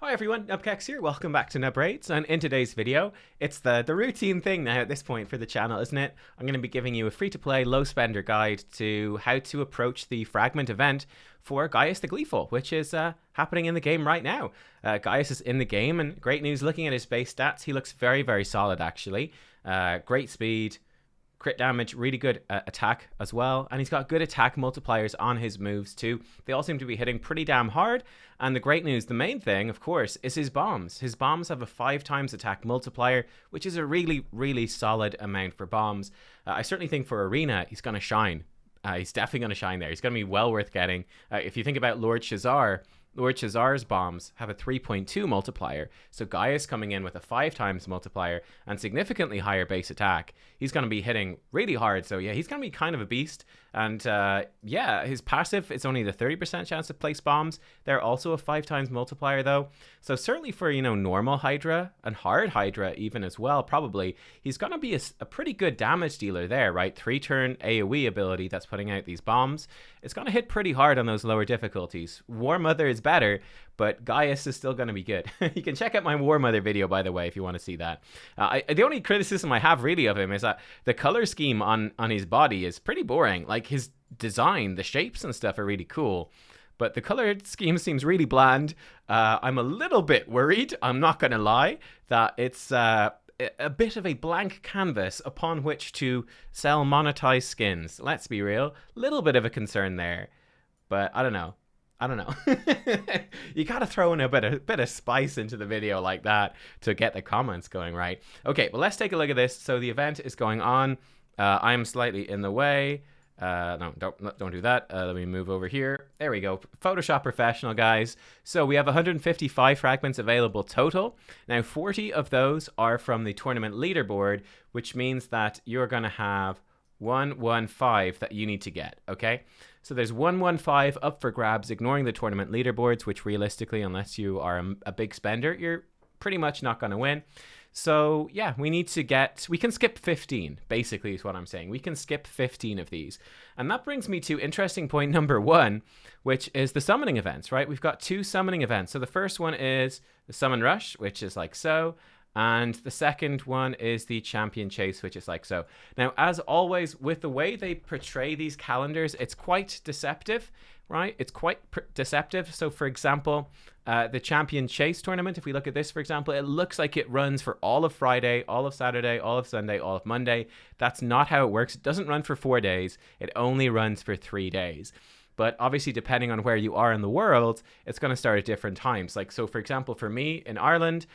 Hi everyone, nubkeks here, welcome back to Nub Raids, and in today's video, it's the routine thing now at this point for the channel, isn't it? I'm going to be giving you a free-to-play, low-spender guide to how to approach the fragment event for Gaius the Gleeful, which is happening in the game right now. Gaius is in the game, and great news, looking at his base stats, he looks very, very solid actually. Great speed, crit damage, really good attack as well, and he's got good attack multipliers on his moves too. They all seem to be hitting pretty damn hard, and the great news, the main thing of course, is his bombs. His bombs have a 5 times attack multiplier, which is a really, really solid amount for bombs. I certainly think for Arena he's going to shine. He's definitely going to shine there. He's going to be well worth getting. If you think about Lord Shazar's bombs have a 3.2 multiplier, so Gaius coming in with a 5 times multiplier and significantly higher base attack, he's going to be hitting really hard. So yeah, he's going to be kind of a beast. And yeah, his passive, it's only the 30% chance to place bombs. They're also a 5 times multiplier though. So certainly for, you know, normal Hydra and hard Hydra even as well, probably, he's going to be a pretty good damage dealer there, right? 3-turn AoE ability that's putting out these bombs. It's going to hit pretty hard on those lower difficulties. War Mother is better, but Gaius is still going to be good. You can check out my War Mother video, by the way, if you want to see that. The only criticism I have really of him is that the color scheme on his body is pretty boring. Like his design, the shapes and stuff are really cool, but the color scheme seems really bland. I'm a little bit worried, I'm not going to lie, that it's a bit of a blank canvas upon which to sell monetized skins. Let's be real, little bit of a concern there, but I don't know. You gotta throw in a bit of spice into the video like that to get the comments going, right? Okay, well, let's take a look at this. So the event is going on. I'm slightly in the way. No, don't do that. Let me move over here. There we go. Photoshop professional, guys. So we have 155 fragments available total. Now 40 of those are from the tournament leaderboard, which means that you're gonna have 115 that you need to get, okay? So there's 115 up for grabs, ignoring the tournament leaderboards, which realistically, unless you are a big spender, you're pretty much not going to win. So yeah, we can skip 15, basically is what I'm saying. We can skip 15 of these. And that brings me to interesting point number 1, which is the summoning events, right? We've got 2 summoning events. So the first one is the Summon Rush, which is like so. And the second one is the Champion Chase, which is like so. Now, as always, with the way they portray these calendars, it's quite deceptive, right? It's quite deceptive. So, for example, the Champion Chase tournament, if we look at this, for example, it looks like it runs for all of Friday, all of Saturday, all of Sunday, all of Monday. That's not how it works. It doesn't run for 4 days. It only runs for 3 days. But obviously, depending on where you are in the world, it's going to start at different times. Like, so for example, for me in Ireland,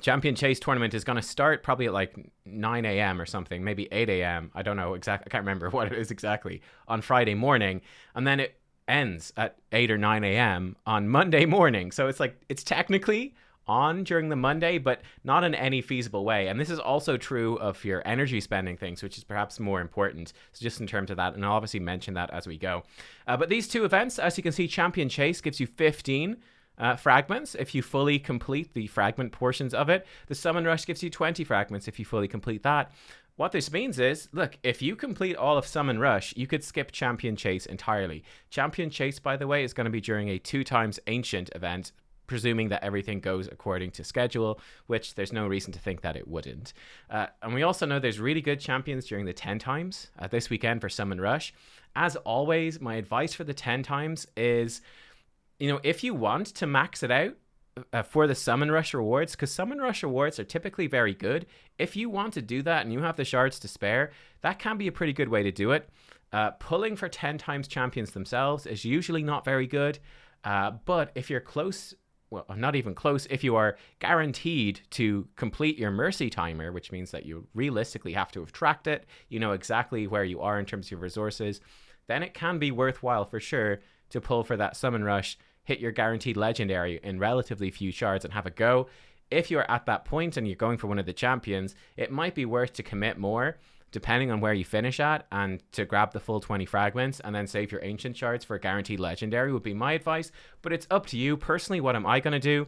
Champion Chase tournament is going to start probably at like 9 a.m. or something, maybe 8 a.m. I don't know exactly. I can't remember what it is exactly on Friday morning. And then it ends at 8 or 9 a.m. on Monday morning. So it's like, it's technically on during the Monday, but not in any feasible way. And this is also true of your energy spending things, which is perhaps more important. So just in terms of that, and I'll obviously mention that as we go. But these 2 events, as you can see, Champion Chase gives you 15 fragments if you fully complete the fragment portions of it. The Summon Rush gives you 20 fragments if you fully complete that. What this means is, look, if you complete all of Summon Rush, you could skip Champion Chase entirely. Champion Chase, by the way, is going to be during a 2 times Ancient event, presuming that everything goes according to schedule, which there's no reason to think that it wouldn't. And we also know there's really good champions during the 10 times this weekend for Summon Rush. As always, my advice for the 10 times is, you know, if you want to max it out for the Summon Rush rewards, because Summon Rush rewards are typically very good, if you want to do that and you have the shards to spare, that can be a pretty good way to do it. Pulling for 10 times champions themselves is usually not very good, but if you're close, well, not even close, if you are guaranteed to complete your Mercy timer, which means that you realistically have to have tracked it, you know exactly where you are in terms of your resources, then it can be worthwhile for sure to pull for that Summon Rush, hit your guaranteed legendary in relatively few shards and have a go. If you're at that point and you're going for one of the champions, it might be worth to commit more, depending on where you finish at, and to grab the full 20 fragments and then save your ancient shards for a guaranteed legendary would be my advice. But it's up to you. Personally, what am I going to do?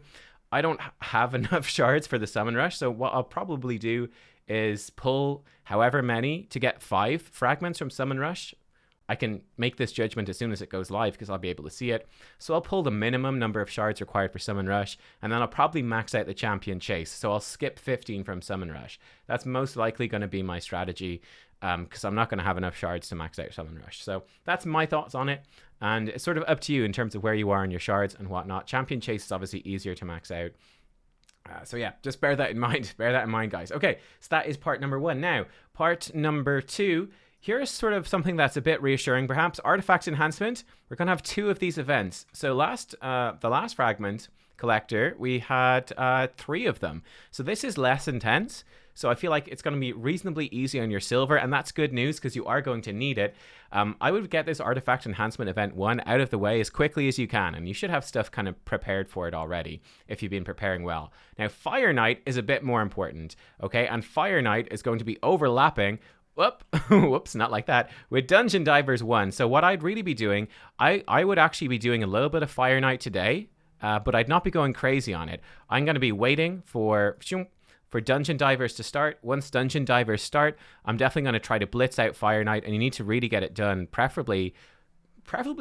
I don't have enough shards for the Summon Rush, so what I'll probably do is pull however many to get 5 fragments from Summon Rush, I can make this judgment as soon as it goes live because I'll be able to see it. So I'll pull the minimum number of shards required for Summon Rush, and then I'll probably max out the champion chase. So I'll skip 15 from Summon Rush. That's most likely going to be my strategy because I'm not going to have enough shards to max out Summon Rush. So that's my thoughts on it. And it's sort of up to you in terms of where you are in your shards and whatnot. Champion chase is obviously easier to max out. So yeah, just bear that in mind. Bear that in mind, guys. Okay, so that is part number 1. Now, part number 2. Here's sort of something that's a bit reassuring, perhaps. Artifact Enhancement. We're going to have 2 of these events. So the last fragment collector, we had 3 of them. So this is less intense. So I feel like it's going to be reasonably easy on your silver, and that's good news because you are going to need it. I would get this Artifact Enhancement Event 1 out of the way as quickly as you can, and you should have stuff kind of prepared for it already if you've been preparing well. Now, Fire Knight is a bit more important, okay? And Fire Knight is going to be overlapping whoops, not like that, with Dungeon Divers 1. So what I'd really be doing, I would actually be doing a little bit of Fire Knight today, but I'd not be going crazy on it. I'm going to be waiting for Dungeon Divers to start. Once Dungeon Divers start, I'm definitely going to try to blitz out Fire Knight, and you need to really get it done, preferably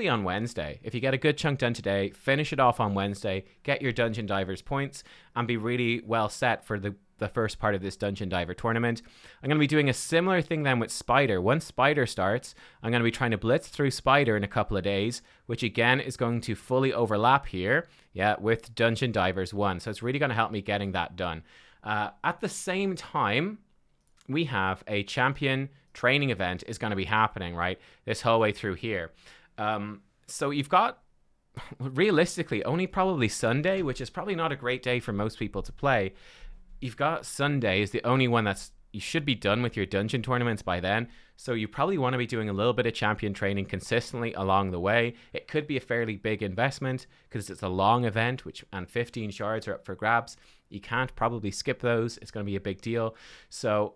on Wednesday. If you get a good chunk done today, finish it off on Wednesday, get your Dungeon Divers points, and be really well set for the first part of this Dungeon Diver tournament. I'm going to be doing a similar thing then with Spider. Once Spider starts, I'm going to be trying to blitz through Spider in a couple of days, which again is going to fully overlap here, with Dungeon Divers 1. So it's really going to help me getting that done. At the same time, we have a champion training event is going to be happening, right? This whole way through here. So you've got, realistically, only probably Sunday, which is probably not a great day for most people to play. You've got Sunday is the only one you should be done with your dungeon tournaments by then. So you probably want to be doing a little bit of champion training consistently along the way. It could be a fairly big investment because it's a long event, and 15 shards are up for grabs. You can't probably skip those. It's going to be a big deal. So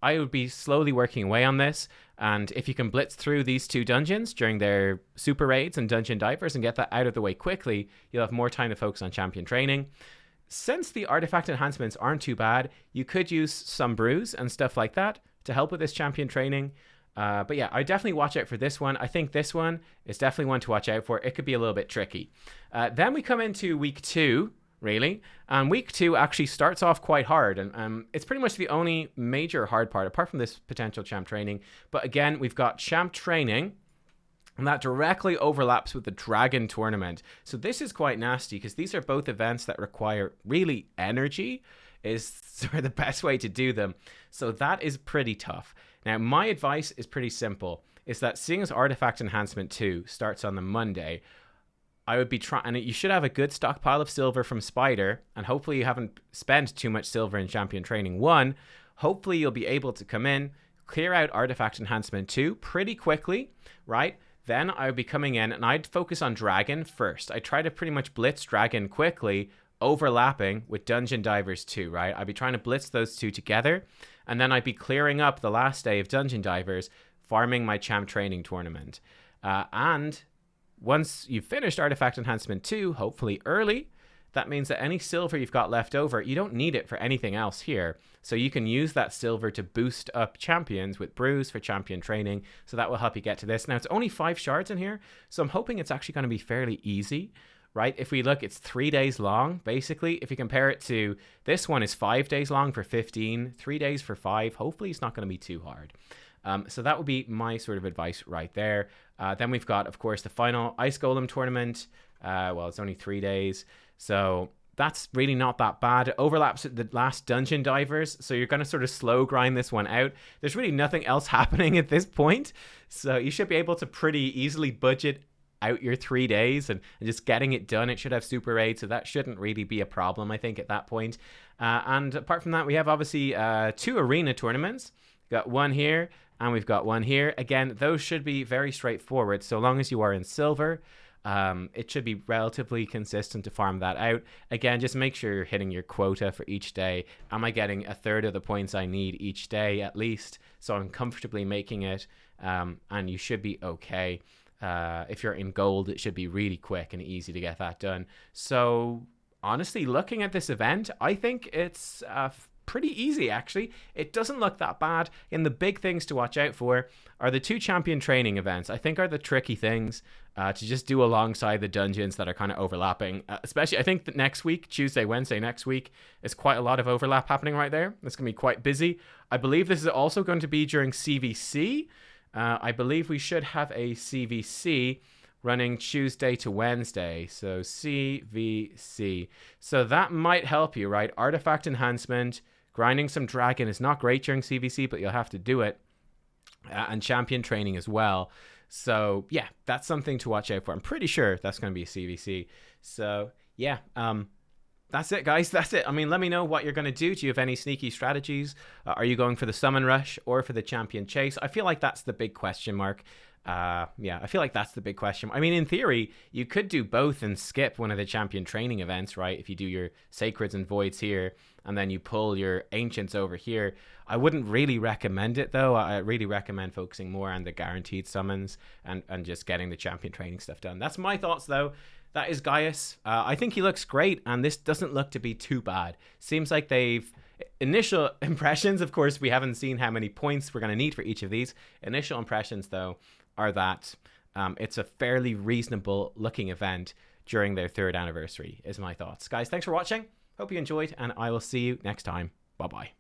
I would be slowly working away on this. And if you can blitz through these 2 dungeons during their super raids and dungeon divers and get that out of the way quickly, you'll have more time to focus on champion training. Since the artifact enhancements aren't too bad, you could use some brews and stuff like that to help with this champion training. But yeah, I definitely watch out for this one. I think this one is definitely one to watch out for. It could be a little bit tricky. Then we come into week 2, really. And week 2 actually starts off quite hard. And it's pretty much the only major hard part, apart from this potential champ training. But again, we've got champ training, and that directly overlaps with the Dragon Tournament. So this is quite nasty because these are both events that require really energy, is sort of the best way to do them. So that is pretty tough. Now, my advice is pretty simple. Is that seeing as Artifact Enhancement 2 starts on the Monday, I would be trying, and you should have a good stockpile of silver from Spider, and hopefully you haven't spent too much silver in Champion Training 1. Hopefully you'll be able to come in, clear out Artifact Enhancement 2 pretty quickly, right? Then I would be coming in and I'd focus on Dragon first. I try to pretty much blitz Dragon quickly, overlapping with Dungeon Divers 2, right? I'd be trying to blitz those 2 together, and then I'd be clearing up the last day of Dungeon Divers, farming my Champ Training Tournament. And once you've finished Artifact Enhancement 2, hopefully early, that means that any silver you've got left over, you don't need it for anything else here. So you can use that silver to boost up champions with brews for champion training. So that will help you get to this. Now, it's only 5 shards in here, so I'm hoping it's actually going to be fairly easy, right? If we look, it's 3 days long, basically. If you compare it to this one is 5 days long for 15, 3 days for 5. Hopefully it's not going to be too hard. So that would be my sort of advice right there. Then we've got, of course, the final Ice Golem tournament. Well, it's only 3 days. So that's really not that bad. It overlaps with the last Dungeon Divers, so you're going to sort of slow grind this one out. There's really nothing else happening at this point, so you should be able to pretty easily budget out your 3 days and just getting it done. It should have super raid, so that shouldn't really be a problem, I think, at that point. And apart from that, we have obviously 2 arena tournaments. We've got one here, and we've got one here. Again, those should be very straightforward, so long as you are in silver. It should be relatively consistent to farm that out. Again, just make sure you're hitting your quota for each day. Am I getting a third of the points I need each day at least? So I'm comfortably making it, and you should be okay. If you're in gold, it should be really quick and easy to get that done. So honestly, looking at this event, I think it's pretty easy, actually. It doesn't look that bad. And the big things to watch out for are the 2 champion training events. I think are the tricky things to just do alongside the dungeons that are kind of overlapping. Especially, I think that next week, Tuesday, Wednesday next week, is quite a lot of overlap happening right there. It's going to be quite busy. I believe this is also going to be during CVC. I believe we should have a CVC running Tuesday to Wednesday. So CVC. So that might help you, right? Artifact enhancement, grinding some dragon is not great during CVC, but you'll have to do it. And champion training as well. So yeah, that's something to watch out for. I'm pretty sure that's going to be a CVC. So yeah, that's it, guys. That's it. I mean, let me know what you're going to do. Do you have any sneaky strategies? Are you going for the summon rush or for the champion chase? I feel like that's the big question mark. Yeah, I feel like that's the big question. I mean, in theory, you could do both and skip one of the champion training events, right? If you do your sacreds and voids here, and then you pull your ancients over here. I wouldn't really recommend it, though. I really recommend focusing more on the guaranteed summons and just getting the champion training stuff done. That's my thoughts, though. That is Gaius. I think he looks great, and this doesn't look to be too bad. Seems like they've... Initial impressions, of course, we haven't seen how many points we're going to need for each of these. Initial impressions, though, are that it's a fairly reasonable looking event during their 3rd anniversary, is my thoughts. Guys, thanks for watching. Hope you enjoyed, and I will see you next time. Bye-bye.